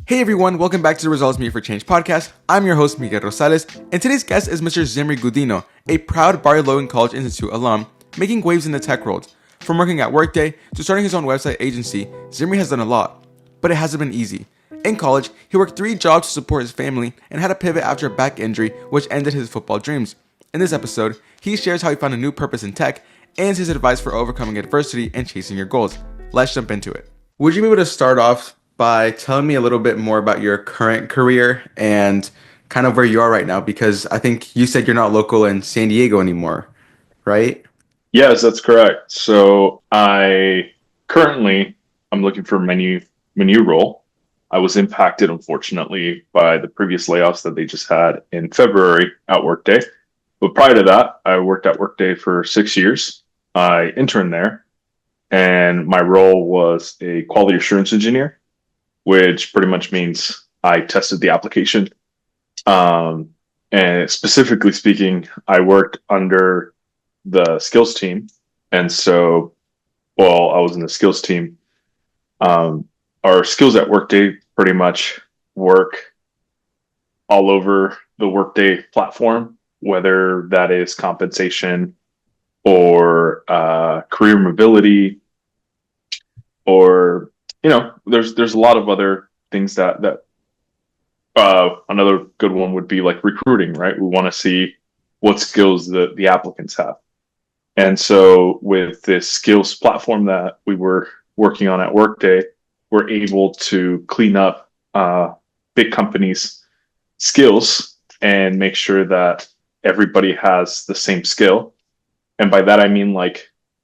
Hey everyone, welcome back to the Results Made for Change podcast. I'm your host, Miguel Rosales, and today's guest is Mr. Zimrri Gudino, a proud Barrio Logan College Institute alum, making waves in the tech world. From working at Workday to starting his own website agency, Zimrri has done a lot, but it hasn't been easy. In college, he worked 3 jobs to support his family and had a pivot after a back injury, which ended his football dreams. In this episode, he shares how he found a new purpose in tech and his advice for overcoming adversity and chasing your goals. Let's jump into it. Would you be able to start off by telling me a little bit more about your current career and kind of where you are right now? Because I think you said you're not local in San Diego anymore, right? Yes, that's correct. So I'm looking for my new role. I was impacted, unfortunately, by the previous layoffs that they just had in February at Workday. But prior to that, I worked at Workday for 6 years. I interned there, and my role was a quality assurance engineer, which pretty much means I tested the application. And specifically speaking, I worked under the skills team. And so while I was in the skills team, our skills at Workday pretty much work all over the Workday platform, whether that is compensation or career mobility, or there's a lot of other things that another good one would be like recruiting, right? We want to see what skills the applicants have. And so with this skills platform that we were working on at Workday, we're able to clean up big companies' skills and make sure that everybody has the same skill. And by that, I mean,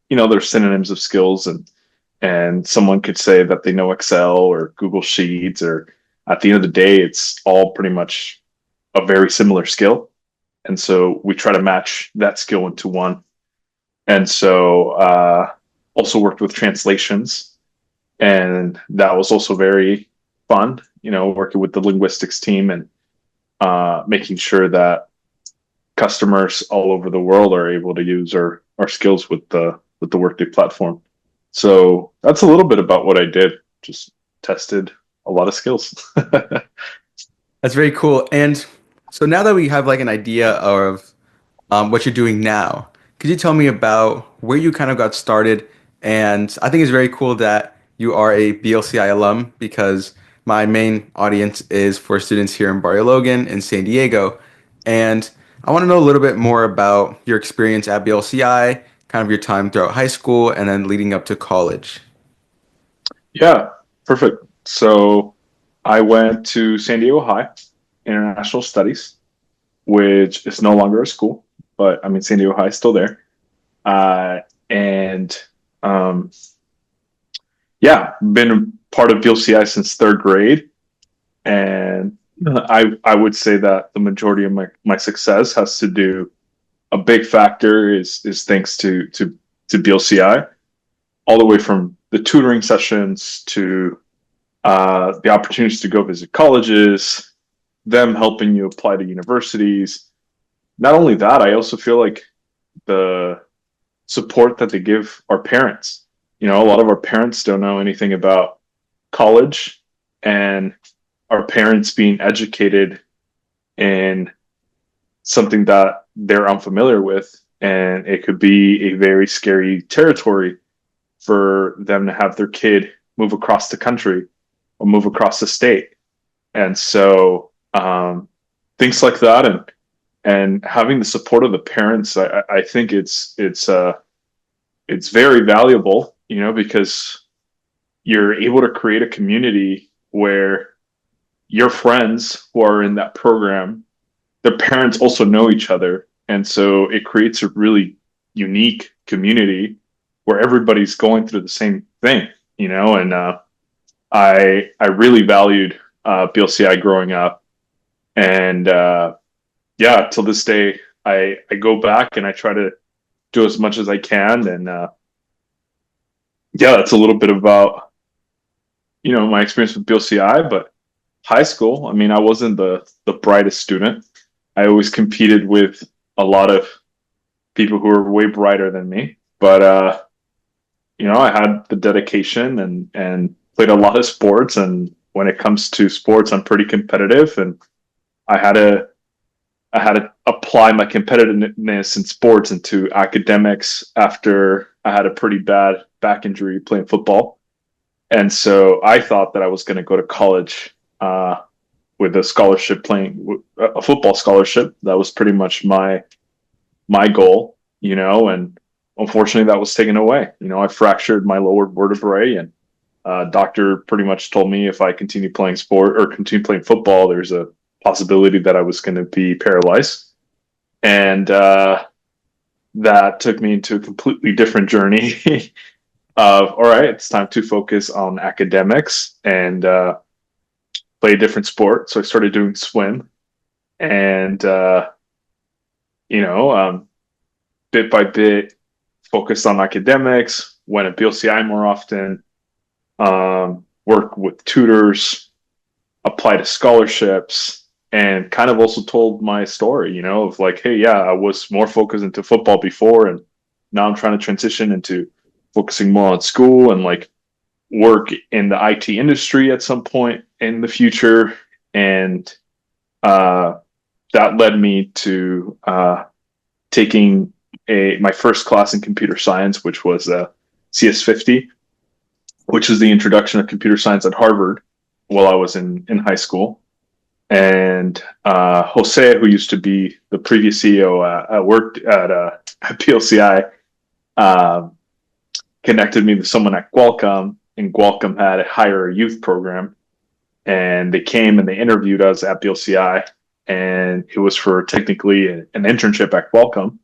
there's synonyms of skills, and someone could say that they know Excel or Google Sheets, or at the end of the day, it's all pretty much a very similar skill. And so we try to match that skill into one. And so also worked with translations, and that was also very fun, working with the linguistics team and making sure that customers all over the world are able to use our skills with the Workday platform. So that's a little bit about what I did. Just tested a lot of skills. That's very cool. And so now that we have like an idea of what you're doing now, could you tell me about where you kind of got started? And I think it's very cool that you are a BLCI alum, because my main audience is for students here in Barrio Logan in San Diego. And I want to know a little bit more about your experience at BLCI, kind of your time throughout high school and then leading up to college. Yeah, perfect. So I went to San Diego High International Studies, which is no longer a school, but I mean, San Diego High is still there. And yeah, been part of BLCI since 3rd grade. And I would say that the majority of my success has to do, a big factor is thanks to BLCI, all the way from the tutoring sessions to the opportunities to go visit colleges, them helping you apply to universities. Not only that, I also feel like the support that they give our parents. A lot of our parents don't know anything about college, and our parents being educated in something that they're unfamiliar with, and it could be a very scary territory for them to have their kid move across the country or move across the state. And so things like that, and having the support of the parents, I think it's very valuable, because you're able to create a community where your friends who are in that program, their parents also know each other. And so it creates a really unique community where everybody's going through the same thing, and I really valued BLCI growing up. And yeah, till this day, I go back and I try to do as much as I can. And yeah, that's a little bit about, my experience with BLCI. But high school, I mean, I wasn't the brightest student. I always competed with a lot of people who were way brighter than me. But I had the dedication and played a lot of sports, and when it comes to sports, I'm pretty competitive, and I had to apply my competitiveness in sports into academics after I had a pretty bad back injury playing football. And so I thought that I was going to go to college with a scholarship, playing a football scholarship. That was pretty much my goal, and unfortunately that was taken away. I fractured my lower vertebrae, and doctor pretty much told me if I continue playing football, there's a possibility that I was going to be paralyzed. And that took me into a completely different journey of, all right, it's time to focus on academics and play a different sport. So I started doing swim, and bit by bit, focused on academics, went at BLCI more often, worked with tutors, applied to scholarships, and kind of also told my story, of like, hey, yeah, I was more focused into football before, and now I'm trying to transition into focusing more on school and like work in the IT industry at some point in the future. And that led me to taking my first class in computer science, which was CS50, which is the introduction of computer science at Harvard while I was in high school. And Jose, who used to be the previous CEO worked at BLCI, connected me with someone at Qualcomm, and Qualcomm had a hire a youth program, and they came and they interviewed us at BLCI, and it was for technically an internship at Qualcomm,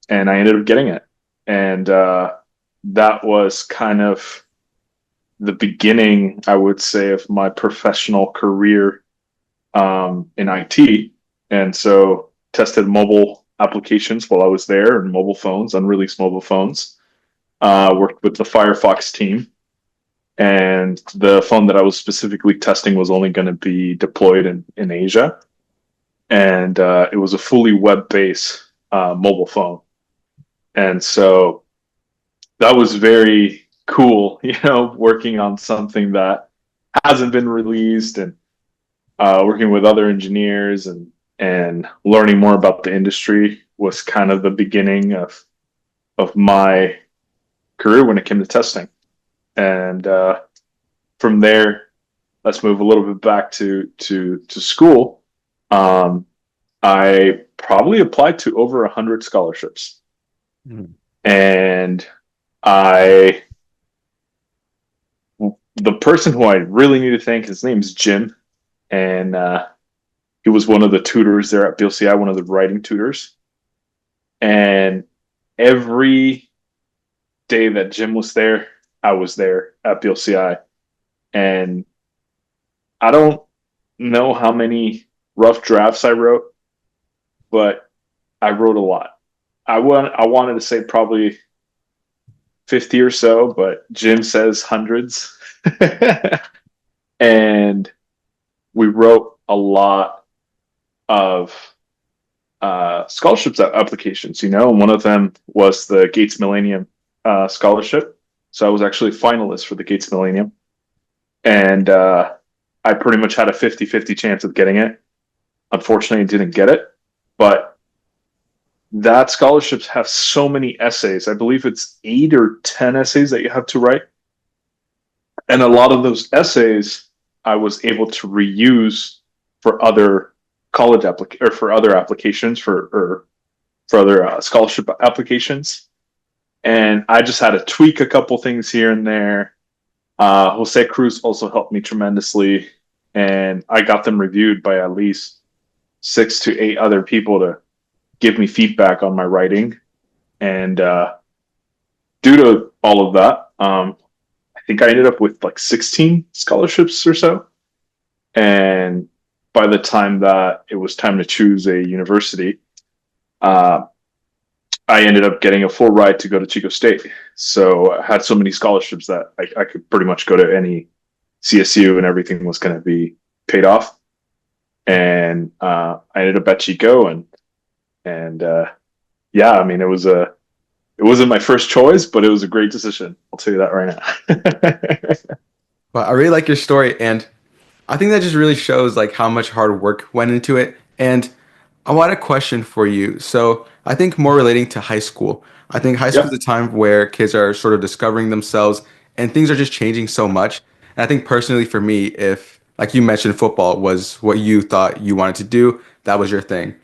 and I ended up getting it. And that was kind of the beginning, I would say, of my professional career in IT. And so tested mobile applications while I was there, and mobile phones, unreleased mobile phones. Worked with the Firefox team, and the phone that I was specifically testing was only going to be deployed in Asia. And it was a fully web-based mobile phone. And so that was very cool, working on something that hasn't been released, and working with other engineers and learning more about the industry was kind of the beginning of my career when it came to testing. And from there, let's move a little bit back to school. I probably applied to over 100 scholarships. Mm-hmm. And the person who I really need to thank, his name is Jim, and he was one of the tutors there at BLCI, one of the writing tutors. And every day that Jim was there, I was there at BLCI. And I don't know how many rough drafts I wrote, but I wrote a lot. I wanted to say probably 50 or so, but Jim says hundreds. And we wrote a lot of scholarships applications, and one of them was the Gates Millennium scholarship. So I was actually a finalist for the Gates Millennium. And I pretty much had a 50-50 chance of getting it. Unfortunately, I didn't get it. But that scholarships have so many essays. I believe it's 8 or 10 essays that you have to write. And a lot of those essays I was able to reuse for other college or for other applications, for other scholarship applications. And I just had to tweak a couple things here and there. Jose Cruz also helped me tremendously, and I got them reviewed by at least 6 to 8 other people to give me feedback on my writing. And due to all of that, I think I ended up with like 16 scholarships or so. And by the time that it was time to choose a university, I ended up getting a full ride to go to Chico State. So I had so many scholarships that I could pretty much go to any CSU, and everything was going to be paid off. And I ended up at Chico, and yeah, I mean, it wasn't my first choice, but it was a great decision. I'll tell you that right now. Well, I really like your story, and I think that just really shows like how much hard work went into it. And I want a question for you. So I think more relating to high school. I think high school Yeah. is a time where kids are sort of discovering themselves and things are just changing so much. And I think personally for me, if like you mentioned, football was what you thought you wanted to do, that was your thing.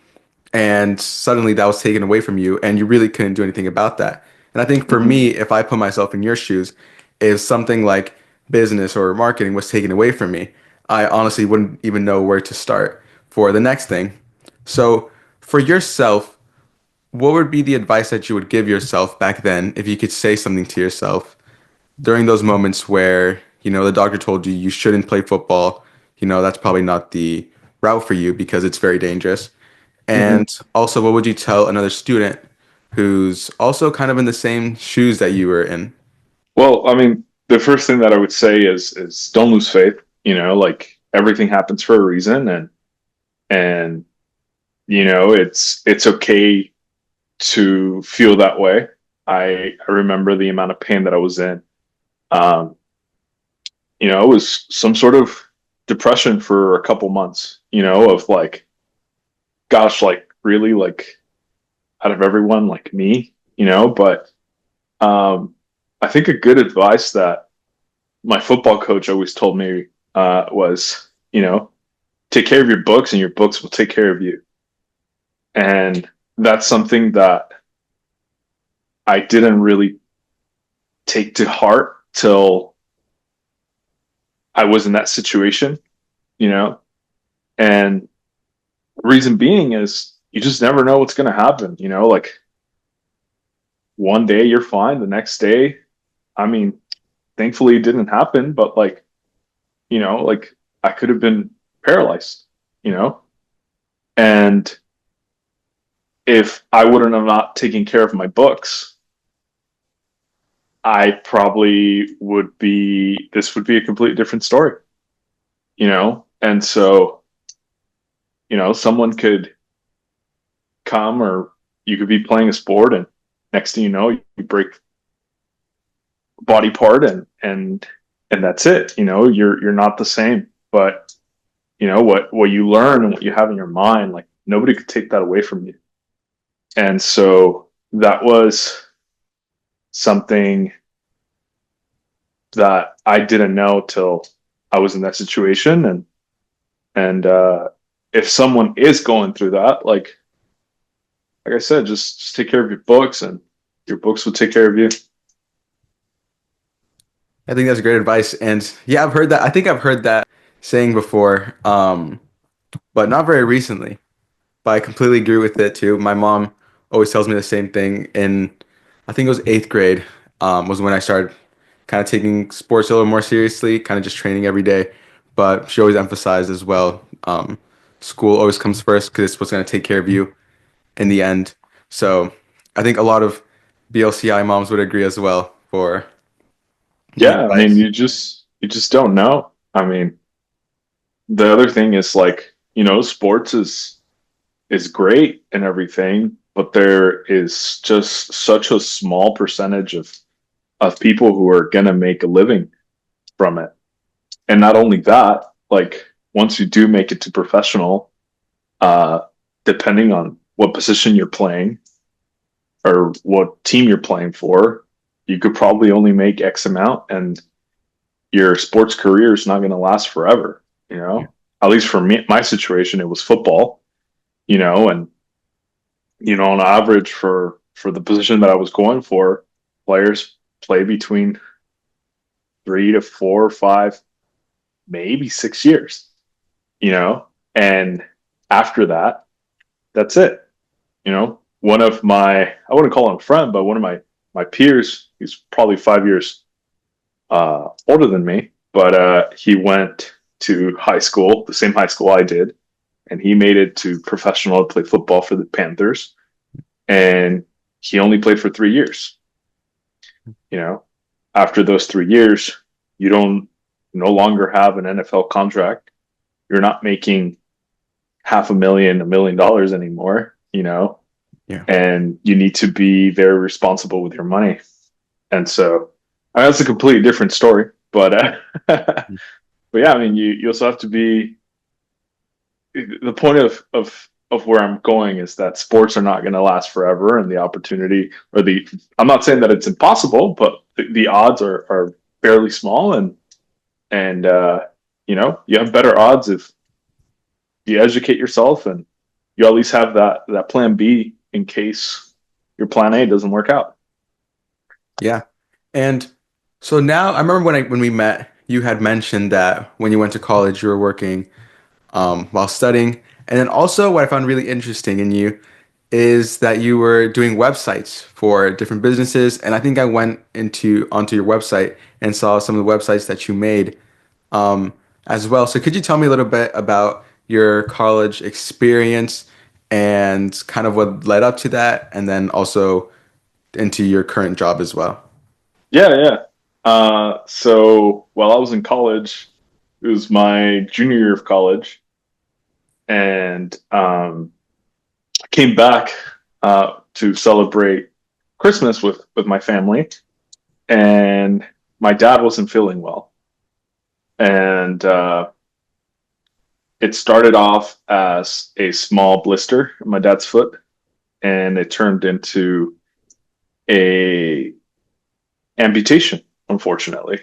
And suddenly that was taken away from you and you really couldn't do anything about that. And I think for Hmm. me, if I put myself in your shoes, if something like business or marketing was taken away from me, I honestly wouldn't even know where to start for the next thing. So for yourself, what would be the advice that you would give yourself back then if you could say something to yourself during those moments where, the doctor told you you shouldn't play football, that's probably not the route for you because it's very dangerous. Hmm. And also, what would you tell another student who's also kind of in the same shoes that you were in? Well, I mean, the first thing that I would say is don't lose faith. Like everything happens for a reason, and it's okay to feel that way. I remember the amount of pain that I was in. Um, it was some sort of depression for a couple months. Of like, gosh, like really, like out of everyone, like me. But I think a good advice that my football coach always told me was, take care of your books, and your books will take care of you. And that's something that I didn't really take to heart till I was in that situation, you know? And reason being is you just never know what's going to happen, like one day you're fine, the next day, I mean, thankfully it didn't happen, but like I could have been paralyzed, you know? And if I wouldn't have not taken care of my books, I probably this would be a completely different story, And so, someone could come, or you could be playing a sport, and next thing you know, you break a body part, and that's it. You're not the same. But what you learn and what you have in your mind, like nobody could take that away from you. And so that was something that I didn't know till I was in that situation. And if someone is going through that, like I said, just take care of your books, and your books will take care of you. I think that's great advice. And yeah, I've heard that. I think I've heard that saying before, but not very recently. But I completely agree with it too. My mom always tells me the same thing. In I think it was eighth grade, was when I started kind of taking sports a little more seriously, kind of just training every day. But she always emphasized as well, school always comes first because it's what's going to take care of you in the end. So I think a lot of BLCI moms would agree as well for the Yeah, I mean, advice. you just don't know. I mean, the other thing is, like, sports is great and everything, but there is just such a small percentage of people who are gonna make a living from it. And not only that, like once you do make it to professional, uh, depending on what position you're playing or what team you're playing for, you could probably only make X amount, and your sports career is not going to last forever. At least for me, my situation, it was football. And on average for the position that I was going for, players play between 3 to 4 or 5, maybe 6 years. And after that, that's it. One of my, I wouldn't call him a friend, but one of my peers, he's probably 5 years older than me, but he went to high school, the same high school I did, and he made it to professional to play football for the Panthers. And he only played for 3 years. You know, After those 3 years, you don't no longer have an NFL contract. You're not making half a million, $1 million anymore. Yeah. And you need to be very responsible with your money. And so, that's a completely different story. But but yeah, I mean, you also have to be the point of where I'm going is that sports are not going to last forever, and the opportunity or the I'm not saying that it's impossible, but the odds are fairly small, and you know, you have better odds if you educate yourself and you at least have that plan B in case your plan A doesn't work out. Yeah. And so now I remember when we met, you had mentioned that when you went to college, you were working while studying. And then also what I found really interesting in you is that you were doing websites for different businesses. And I think I went into onto your website and saw some of the websites that you made um, as well. So could you tell me a little bit about your college experience and kind of what led up to that, and then also into your current job as well? Yeah, yeah. So while I was in college, it was my junior year of college, and I came back to celebrate Christmas with my family, and my dad wasn't feeling well, and it started off as a small blister in my dad's foot, and it turned into a amputation, unfortunately.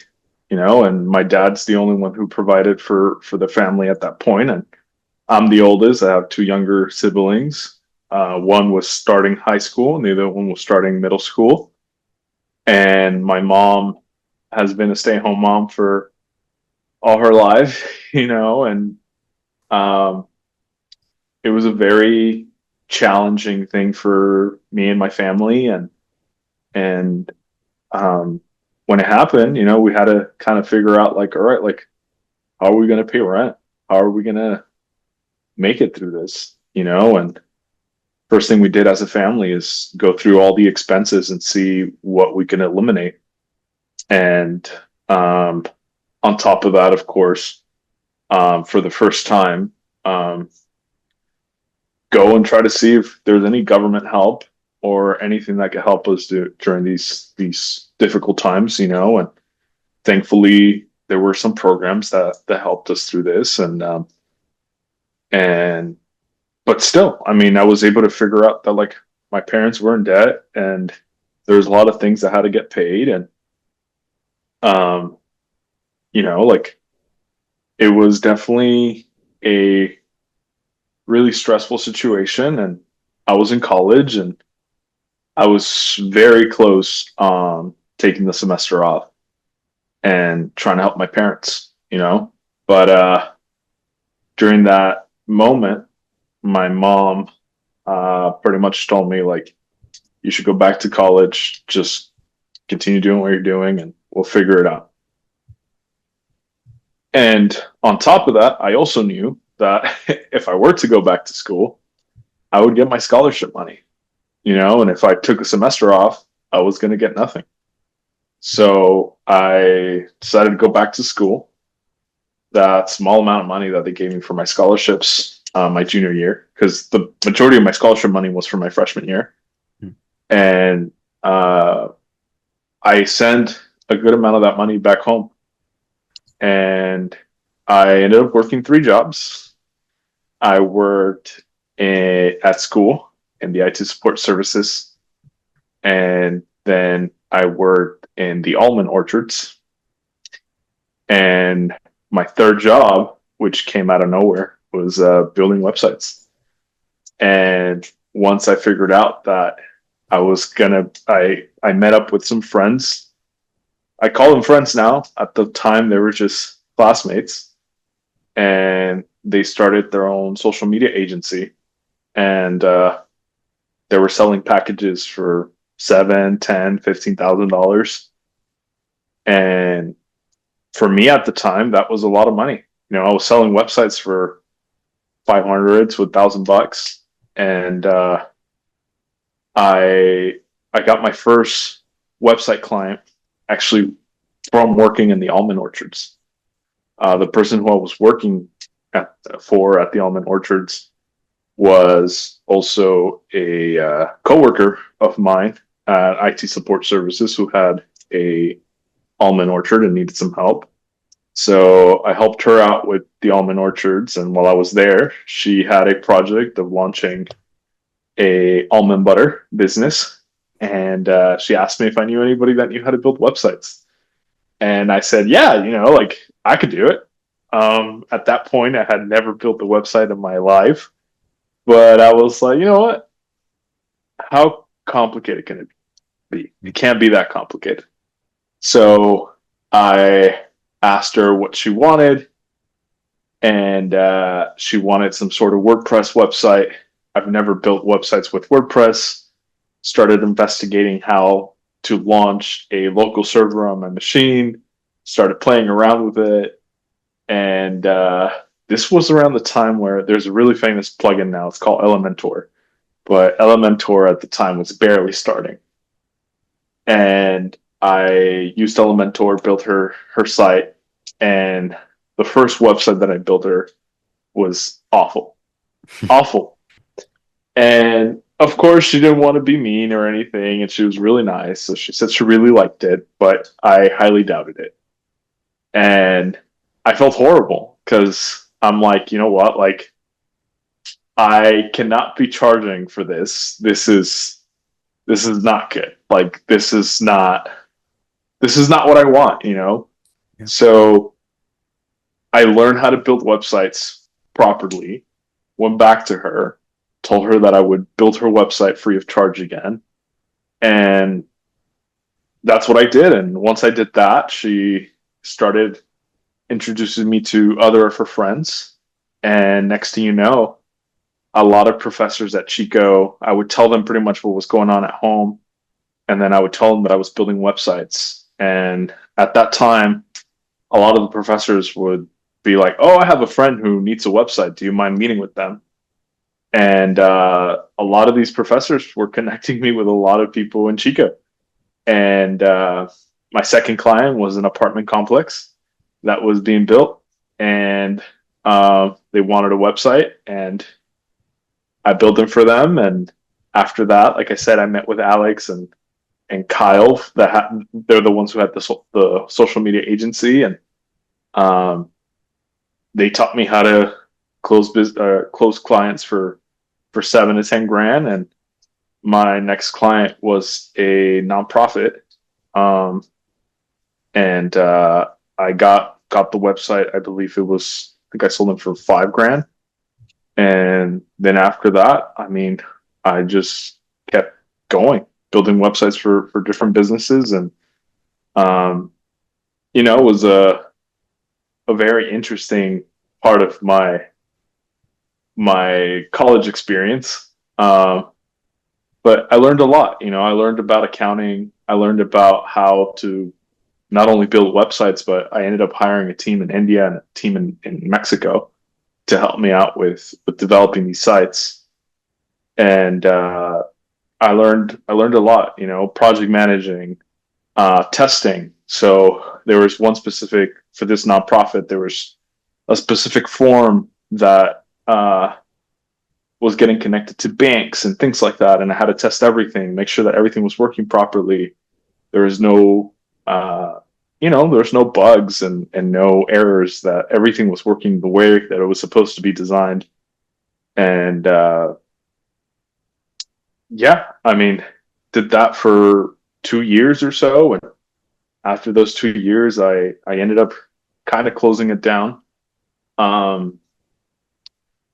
You know, and my dad's the only one who provided for the family at that point, and I'm the oldest. I have two younger siblings. One was starting high school, and the other one was starting middle school. And my mom has been a stay-at-home mom for all her life, you know, and um, it was a very challenging thing for me and my family, and um, when it happened, you know, we had to kind of figure out like, all right, like, how are we going to pay rent? How are we going to make it through this? You know, and first thing we did as a family is go through all the expenses and see what we can eliminate. And um, on top of that, of course, for the first time, um, go and try to see if there's any government help or anything that could help us during these difficult times, you know. And thankfully, there were some programs that helped us through this, and but still, I mean, I was able to figure out that like my parents were in debt, and there's a lot of things that had to get paid, and um, you know, like it was definitely a really stressful situation, and I was in college, and I was very close taking the semester off and trying to help my parents, you know. But during that moment, my mom pretty much told me like, you should go back to college, just continue doing what you're doing, and we'll figure it out. And on top of that, I also knew that if I were to go back to school, I would get my scholarship money, you know, and if I took a semester off, I was going to get nothing. So I decided to go back to school. That small amount of money that they gave me for my scholarships my junior year, because the majority of my scholarship money was for my freshman year, and I sent a good amount of that money back home, and I ended up working three jobs. I worked at school in the IT support services, and then I worked in the almond orchards. And my third job, which came out of nowhere, was building websites. And once I figured out that I met up with some friends. I call them friends now. At the time, they were just classmates, and they started their own social media agency, and they were selling packages for seven, 10, $15,000. And for me at the time, that was a lot of money. You know, I was selling websites for 500 to $1,000, and I got my first website client actually from working in the almond orchards. The person who I was working at the almond orchards was also a coworker of mine at IT support services who had a almond orchard and needed some help. So I helped her out with the almond orchards, and while I was there, she had a project of launching a almond butter business, and she asked me if I knew anybody that knew how to build websites, and I said, yeah, like I could do it. At that point, I had never built a website in my life, but I was like, you know what? How complicated can it be? It can't be that complicated. So I asked her what she wanted, and she wanted some sort of WordPress website. I've never built websites with WordPress. Started investigating how to launch a local server on my machine. Started playing around with it, and this was around the time where there's a really famous plugin now. It's called Elementor, but Elementor at the time was barely starting, and I used Elementor, built her site, and the first website that I built her was awful, awful. And of course, she didn't want to be mean or anything, and she was really nice. So she said she really liked it, but I highly doubted it, and I felt horrible because I'm like, you know what, like I cannot be charging for this. This is not good. Like this is not what I want. Yeah. So I learned how to build websites properly, went back to her, told her that I would build her website free of charge again. And that's what I did. And once I did that, she started introducing me to other of her friends. And next thing you know, a lot of professors at Chico, I would tell them pretty much what was going on at home. And then I would tell them that I was building websites. And at that time, a lot of the professors would be like, "Oh, I have a friend who needs a website. Do you mind meeting with them?" And a lot of these professors were connecting me with a lot of people in Chico. And my second client was an apartment complex that was being built, and they wanted a website, and I built them for them. And after that, like I said, I met with Alex and Kyle. They're the ones who had the social media agency, and um, they taught me how to close clients for 7 to 10 grand. And my next client was a nonprofit, um, and I got the website. I believe it was. I think I sold them for 5 grand, and then after that, I mean, I just kept going, building websites for different businesses, and um, it was a very interesting part of my college experience. But I learned a lot. I learned about accounting. I learned about how to not only build websites, but I ended up hiring a team in India and a team in Mexico to help me out with developing these sites. And I learned a lot. Project managing, testing. So there was one specific for this nonprofit. There was a specific form that was getting connected to banks and things like that, and I had to test everything, make sure that everything was working properly. There was no, there's no bugs and no errors. That everything was working the way that it was supposed to be designed. And yeah, I mean, did that for 2 years or so, and after those 2 years, I ended up kind of closing it down. Um,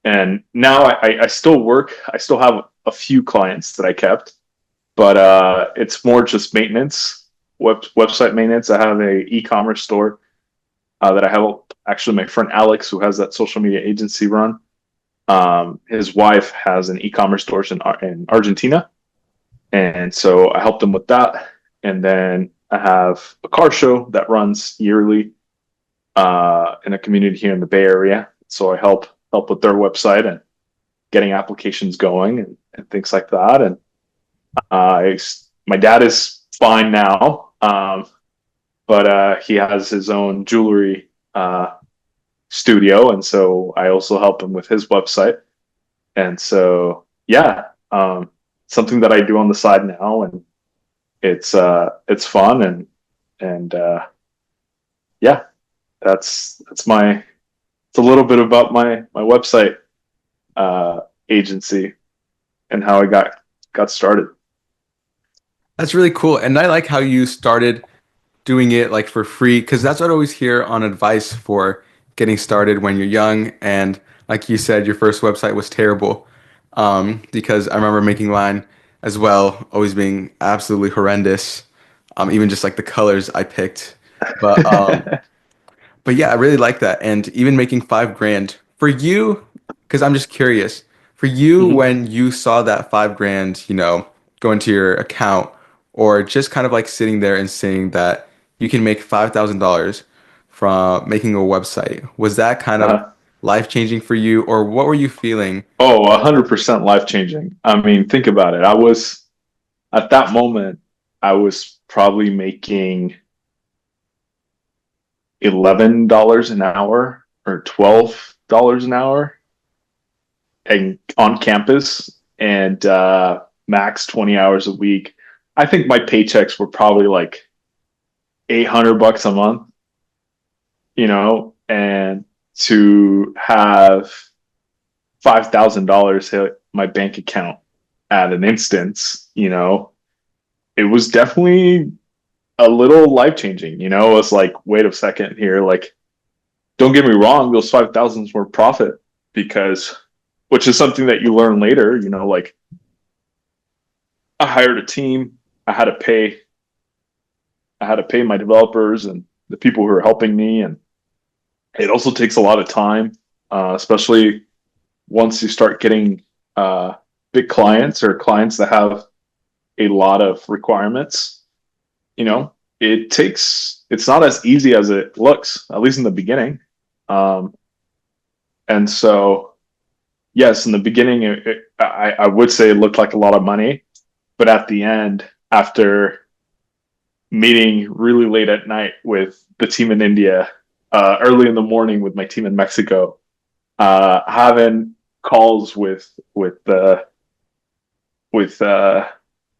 and now I still work. I still have a few clients that I kept, but it's more just maintenance, website maintenance. I have a e-commerce store that I have actually my friend Alex, who has that social media agency, run. His wife has an e-commerce store in Argentina, and so I helped him with that. And then I have a car show that runs yearly in a community here in the Bay Area. So I help with their website and getting applications going and things like that. And my dad is fine now, but he has his own jewelry studio, and so I also help him with his website. And so yeah, something that I do on the side now, and it's fun, and yeah. that's my it's a little bit about my website agency and how I got started. That's really cool. And I like how you started doing it like for free because that's what I always hear on advice for getting started when you're young. And like you said, your first website was terrible. Because I remember making mine as well, always being absolutely horrendous. Even just like the colors I picked. But but yeah, I really like that. And even making 5 grand for you, because I'm just curious, for you, Mhm. when you saw that 5 grand, go into your account, or just kind of like sitting there and seeing that you can make $5,000 from making a website, was that kind of uh life changing for you, or what were you feeling? Oh, 100% life changing. I mean, think about it. I was at that moment, I was probably making $11 an hour or $12 an hour, and on campus, and max 20 hours a week. I think my paychecks were probably like $800 a month, and to have $5,000 hit my bank account at an instance, it was definitely a little life changing. It's like, wait a second here. Like, don't get me wrong, those 5,000s were profit because, which is something that you learn later. Like I hired a team. I had to pay. I had to pay my developers and the people who are helping me, and it also takes a lot of time, especially once you start getting big clients or clients that have a lot of requirements. It's not as easy as it looks, at least in the beginning. Um, and so, yes, in the beginning, I would say it looked like a lot of money, but at the end, after meeting really late at night with the team in India, early in the morning with my team in Mexico, having calls with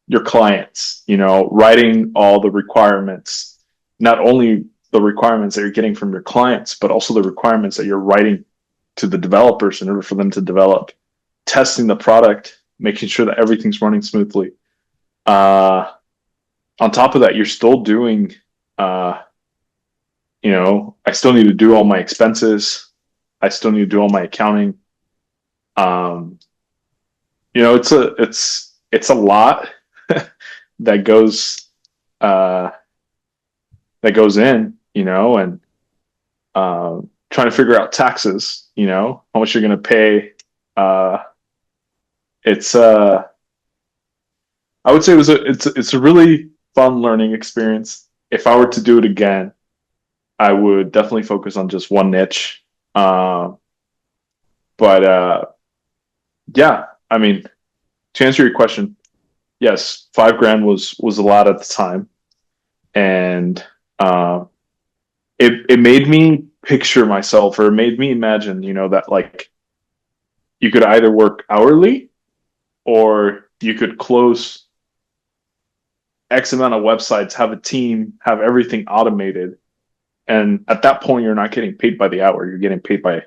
your clients, writing all the requirements, not only the requirements that you're getting from your clients, but also the requirements that you're writing to the developers in order for them to develop, testing the product, making sure that everything's running smoothly. Uh, on top of that, you're still doing, I still need to do all my expenses. I still need to do all my accounting. Um, it's a lot that goes uh, that goes in, and trying to figure out taxes, how much you're going to pay. Uh, it's I would say it's a really fun learning experience. If I were to do it again, I would definitely focus on just one niche. Uh, but yeah, I mean, to answer your question, yes, 5 grand was a lot at the time, and uh, it made me picture myself, or it made me imagine, that like you could either work hourly or you could close X amount of websites, have a team, have everything automated, and at that point you're not getting paid by the hour, you're getting paid by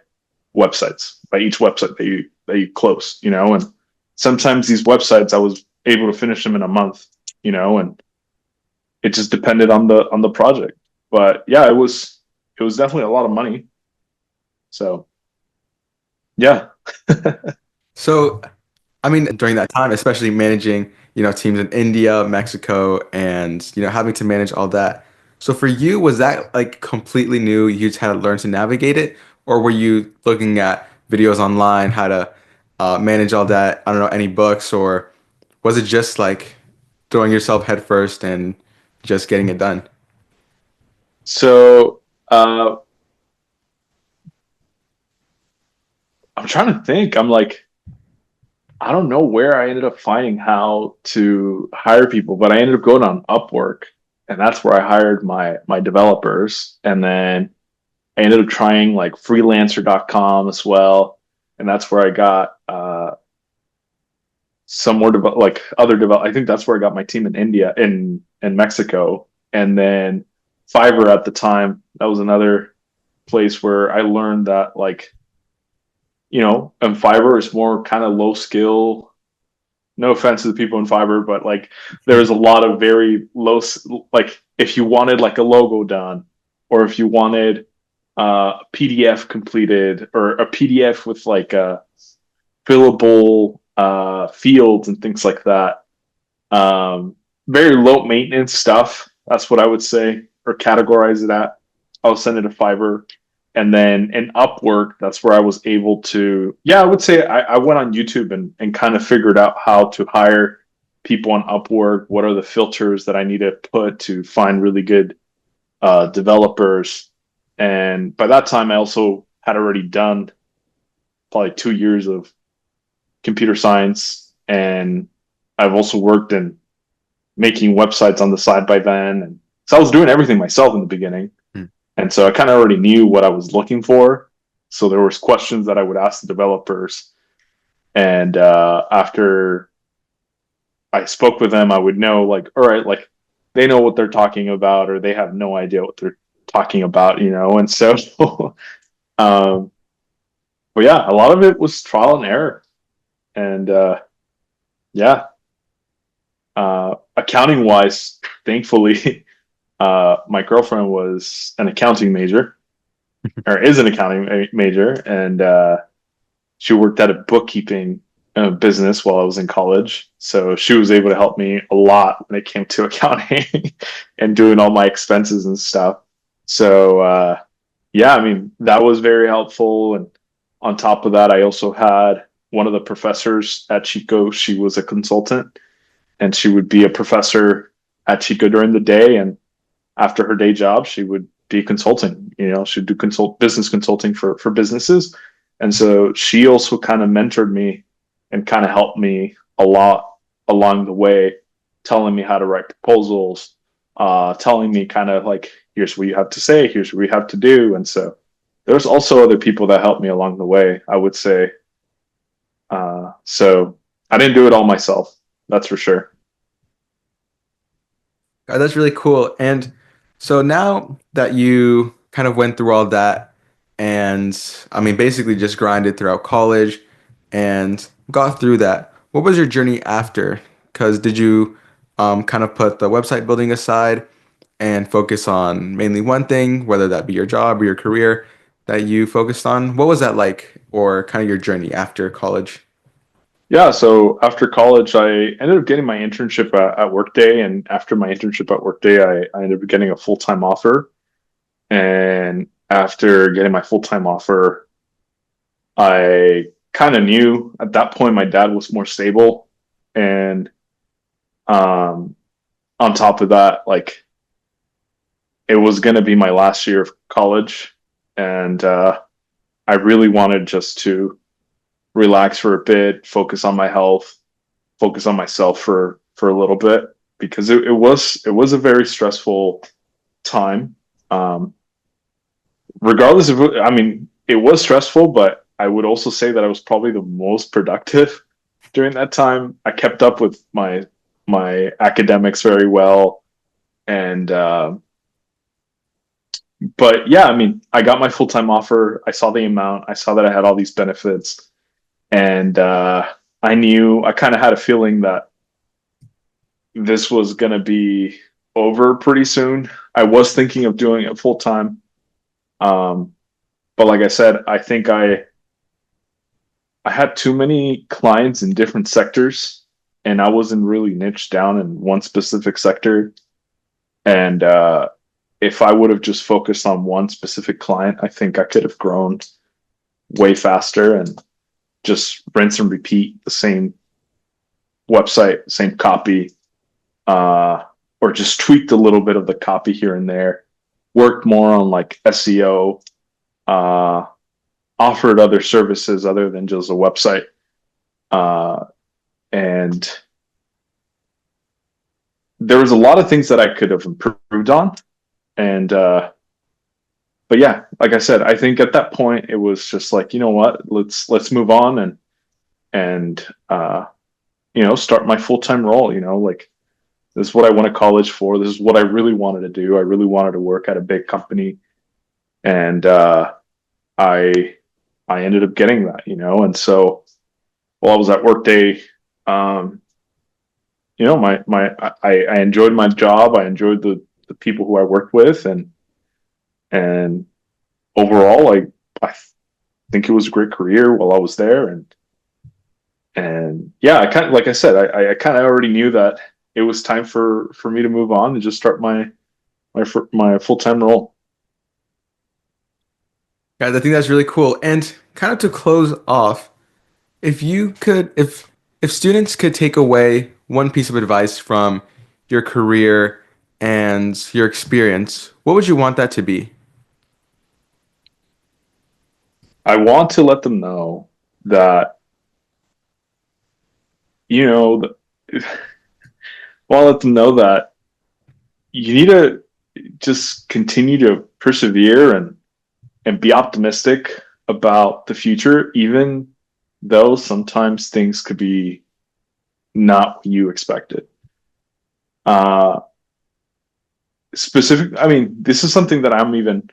websites, by each website that you close, and sometimes these websites I was able to finish them in a month, and it just depended on the project. But yeah, it was definitely a lot of money. So yeah. So, I mean, during that time, especially managing, teams in India, Mexico, and, having to manage all that. So for you, was that like completely new? You just had to learn to navigate it, or were you looking at videos online, how to manage all that? I don't know, any books, or was it just like throwing yourself headfirst and just getting it done? So I'm trying to think. I'm like, I don't know where I ended up finding how to hire people, but I ended up going on Upwork, and that's where I hired my developers. And then I ended up trying like freelancer.com as well, and that's where I got some more like other develop. I think that's where I got my team in India, in Mexico, and then Fiverr at the time. That was another. place where I learned that, like, and Fiverr is more kind of low skill. No offense to the people in Fiverr, but like there's a lot of very low, like if you wanted like a logo done, or if you wanted a PDF completed, or a PDF with like a fillable fields and things like that. Very low maintenance stuff. That's what I would say, or categorize it at. I'll send it to Fiverr. And then in Upwork, that's where I was able to, yeah, I would say I went on YouTube and kind of figured out how to hire people on Upwork. What are the filters that I need to put to find really good developers? And by that time, I also had already done probably 2 years of computer science, and I've also worked in making websites on the side by then. And so I was doing everything myself in the beginning. And so I kind of already knew what I was looking for. So there was questions that I would ask the developers. And after I spoke with them, I would know, like, all right, like they know what they're talking about, or they have no idea what they're talking about, And so, but yeah, a lot of it was trial and error. And yeah, accounting wise, thankfully, my girlfriend was an accounting major, or is an accounting major, and she worked at a bookkeeping business while I was in college. So she was able to help me a lot when it came to accounting and doing all my expenses and stuff. So yeah, I mean, that was very helpful. And on top of that, I also had one of the professors at Chico. She was a consultant, and she would be a professor at Chico during the day, and after her day job, she would be consulting. She'd do business consulting for businesses. And so she also kind of mentored me and kind of helped me a lot along the way, telling me how to write proposals, telling me kind of like, here's what you have to say, here's what we have to do. And so there's also other people that helped me along the way, I would say. So I didn't do it all myself, that's for sure. That's really cool. And so now that you kind of went through all that, and I mean, basically just grinded throughout college and got through that, what was your journey after? Because did you kind of put the website building aside and focus on mainly one thing, whether that be your job or your career that you focused on? What was that like, or kind of your journey after college? Yeah, so after college, I ended up getting my internship at Workday. And after my internship at Workday, I ended up getting a full time offer. And after getting my full time offer, I kind of knew at that point my dad was more stable. And um, on top of that, like it was going to be my last year of college. And I really wanted just to relax for a bit, focus on my health, focus on myself for a little bit, because it was a very stressful time. Regardless of, I mean, it was stressful, but I would also say that I was probably the most productive during that time. I kept up with my academics very well, and but yeah, I mean, I got my full time offer. I saw the amount. I saw that I had all these benefits, and I kind of had a feeling that this was going to be over pretty soon. I was thinking of doing it full time, um, but like I said, I think I had too many clients in different sectors, and I wasn't really niched down in one specific sector. And if I would have just focused on one specific client, I think I could have grown way faster and just rinse and repeat the same website, same copy, or just tweaked a little bit of the copy here and there, worked more on like SEO, offered other services other than just a website. And there was a lot of things that I could have improved on. And, but yeah, like I said, I think at that point it was just like, you know what, let's move on and, start my full-time role, like this is what I went to college for. This is what I really wanted to do. I really wanted to work at a big company. and I I ended up getting that, and so while I was at Workday, um, I enjoyed my job. I enjoyed the people who I worked with, and overall, I think it was a great career while I was there, and yeah, I kind of, like I said, I kind of already knew that it was time for me to move on and just start my full time role. Guys, I think that's really cool. And kind of to close off, if students could take away one piece of advice from your career and your experience, what would you want that to be? I want to let them know that you know, well, let them know that you need to just continue to persevere and be optimistic about the future, even though sometimes things could be not what you expected. Uh, I mean, this is something that I'm even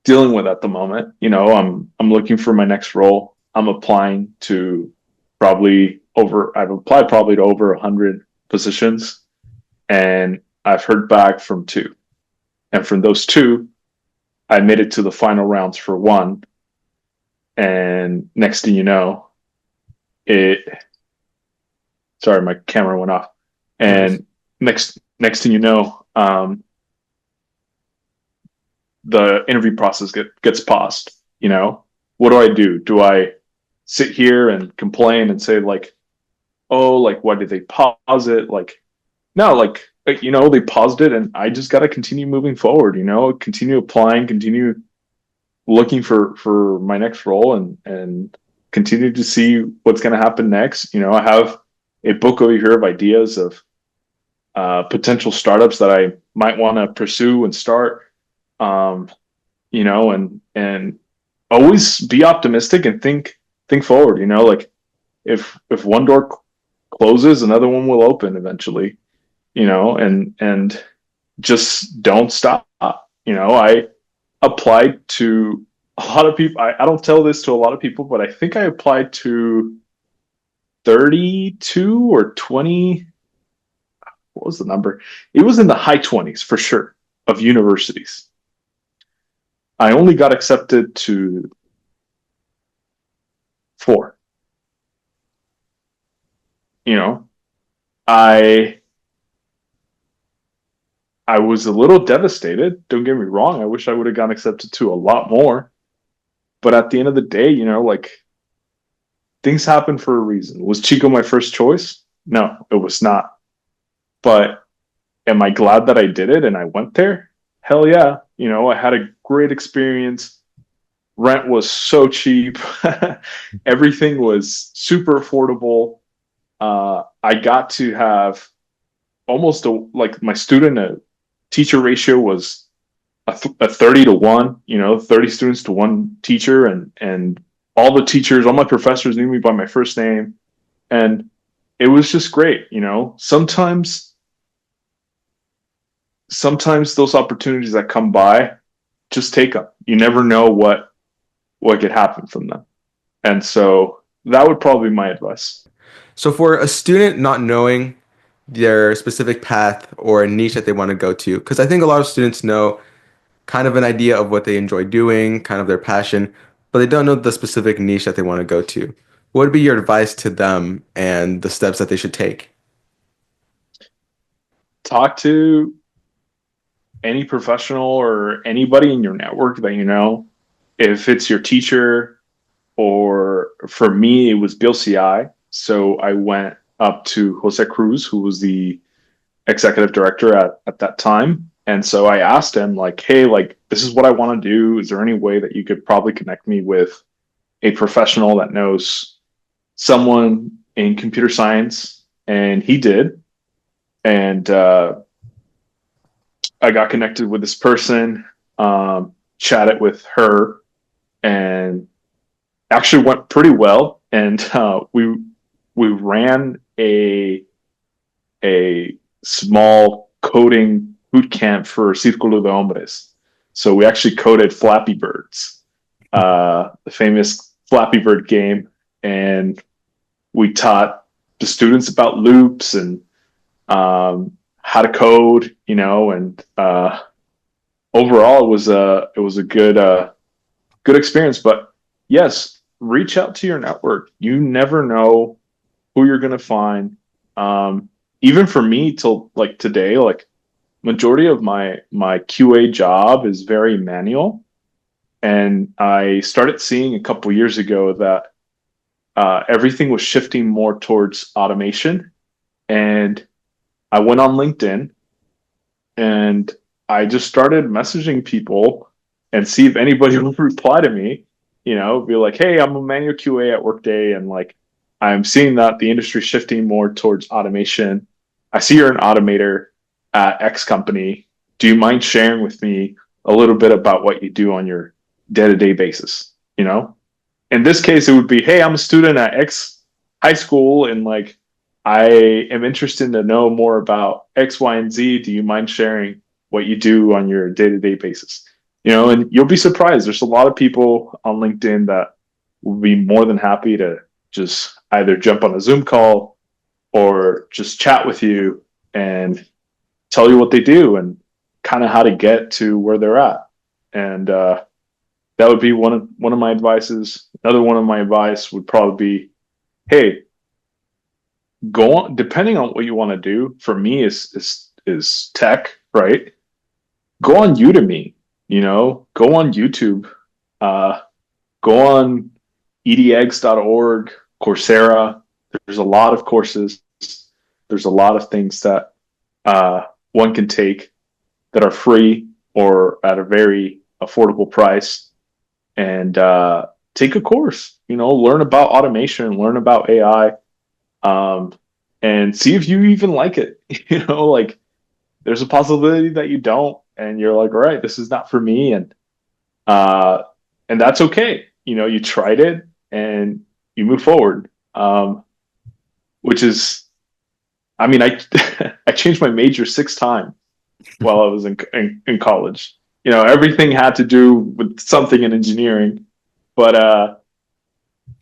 dealing with at the moment. I'm looking for my next role. I'm applying to I've applied probably to over 100 positions, and I've heard back from two. And from those two, I made it to the final rounds for one. And next thing you know, it sorry, my camera went off. Nice. And next thing you know, the interview process gets paused. What do I do? Do I sit here and complain and say like, oh, like why did they pause it? Like, no, like they paused it, and I just got to continue moving forward. Continue applying, continue looking for my next role, and continue to see what's going to happen next. I have a book over here of ideas of potential startups that I might want to pursue and start. Um, and always be optimistic and think forward. Like if one door closes, another one will open eventually. And just don't stop. I applied to a lot of people. I don't tell this to a lot of people, but I think I applied to 32 or 20. What was the number? It was in the high 20s for sure of universities. I only got accepted to 4. You know, I I was a little devastated. Don't get me wrong. I wish I would have gotten accepted to a lot more. But at the end of the day, like things happen for a reason. Was Chico my first choice? No, it was not. But am I glad that I did it and I went there? Hell yeah. I had a great experience. Rent was so cheap. Everything was super affordable. I got to have almost like my student teacher ratio was a 30 to 1, 30 students to one teacher. And all the teachers, all my professors knew me by my first name. And it was just great. Sometimes those opportunities that come by, just take them. You never know what could happen from them. And so that would probably be my advice. So for a student not knowing their specific path or a niche that they want to go to, because I think a lot of students know kind of an idea of what they enjoy doing, kind of their passion, but they don't know the specific niche that they want to go to. What would be your advice to them and the steps that they should take? Talk to any professional or anybody in your network that you know. If it's your teacher, or for me, it was BLCI. So I went up to Jose Cruz, who was the executive director at that time. And so I asked him, like, hey, like, this is what I want to do. Is there any way that you could probably connect me with a professional that knows someone in computer science? And he did. And I got connected with this person, chatted with her, and actually went pretty well. And we ran a small coding boot camp for Círculo de Hombres. So we actually coded Flappy Birds, the famous Flappy Bird game, and we taught the students about loops and how to code, and overall it was a good experience. But yes, reach out to your network. You never know who you're going to find. Even for me, till like today, like majority of my QA job is very manual, and I started seeing a couple years ago that everything was shifting more towards automation. And I went on LinkedIn and I just started messaging people and see if anybody would reply to me, be like, hey, I'm a manual QA at Workday, and like I'm seeing that the industry is shifting more towards automation. I see you're an automator at X company. Do you mind sharing with me a little bit about what you do on your day-to-day basis? In this case, it would be, hey, I'm a student at X high school, and like I am interested to know more about X, Y, and Z. Do you mind sharing what you do on your day-to-day basis? And you'll be surprised. There's a lot of people on LinkedIn that will be more than happy to just either jump on a Zoom call or just chat with you and tell you what they do and kind of how to get to where they're at. And that would be one of my advices. Another one of my advice would probably be, hey, go on, depending on what you want to do. For me is tech, right? Go on Udemy, go on YouTube, go on edx.org, Coursera. There's a lot of courses. There's a lot of things that one can take that are free or at a very affordable price, and take a course, learn about automation, learn about AI, and see if you even like it. Like there's a possibility that you don't, and you're like, all right, this is not for me. And that's okay. You tried it and you move forward. Which is, I mean, I I changed my major 6 times while I was in college. Everything had to do with something in engineering. But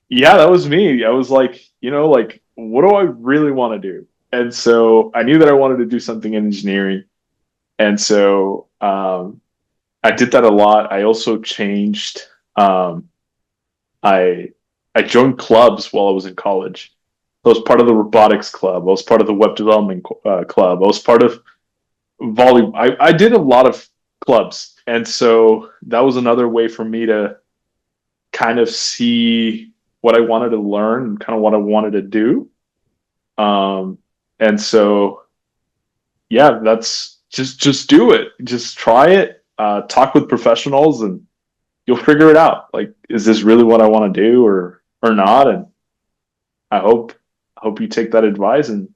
yeah, that was me. I was like, like, what do I really want to do? And so I knew that I wanted to do something in engineering. And so I did that a lot. I also changed. I I joined clubs while I was in college. I was part of the robotics club. I was part of the web development club. I was part of volleyball. I did a lot of clubs. And so that was another way for me to kind of see what I wanted to learn and kind of what I wanted to do. And so, yeah, that's just do it. Just try it. Talk with professionals, and you'll figure it out. Like, is this really what I want to do or not? And I hope you take that advice and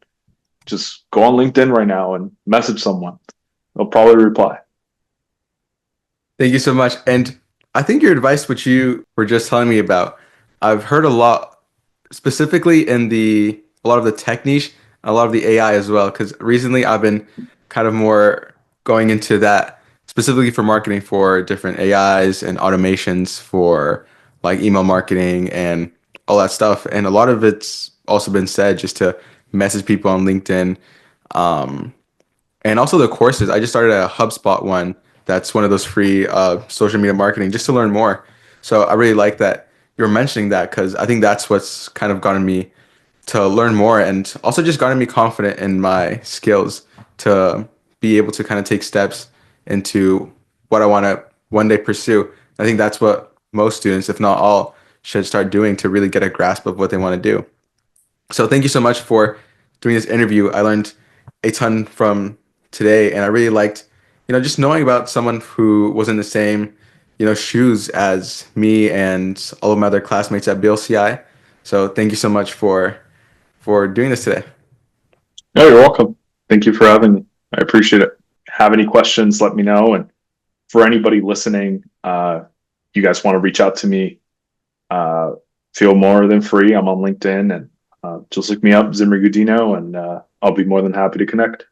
just go on LinkedIn right now and message someone. They'll probably reply. Thank you so much. And I think your advice, which you were just telling me about, I've heard a lot, specifically in a lot of the tech niche, a lot of the AI as well. Because recently I've been kind of more going into that specifically for marketing for different AIs and automations for like email marketing and all that stuff. And a lot of it's also been said just to message people on LinkedIn. Um, and also the courses. I just started a HubSpot one that's one of those free social media marketing just to learn more. So I really like that you're mentioning that because I think that's what's kind of gotten me to learn more and also just gotten me confident in my skills to be able to kind of take steps into what I want to one day pursue. I think that's what most students, if not all, should start doing to really get a grasp of what they want to do. So thank you so much for doing this interview. I learned a ton from today, and I really liked, just knowing about someone who was in the same, shoes as me and all of my other classmates at BLCI. So thank you so much for doing this today. No, you're welcome. Thank you for having me. I appreciate it. Have any questions, let me know. And for anybody listening, you guys want to reach out to me, feel more than free. I'm on LinkedIn, and just look me up, Zimrri Gudino, and I'll be more than happy to connect.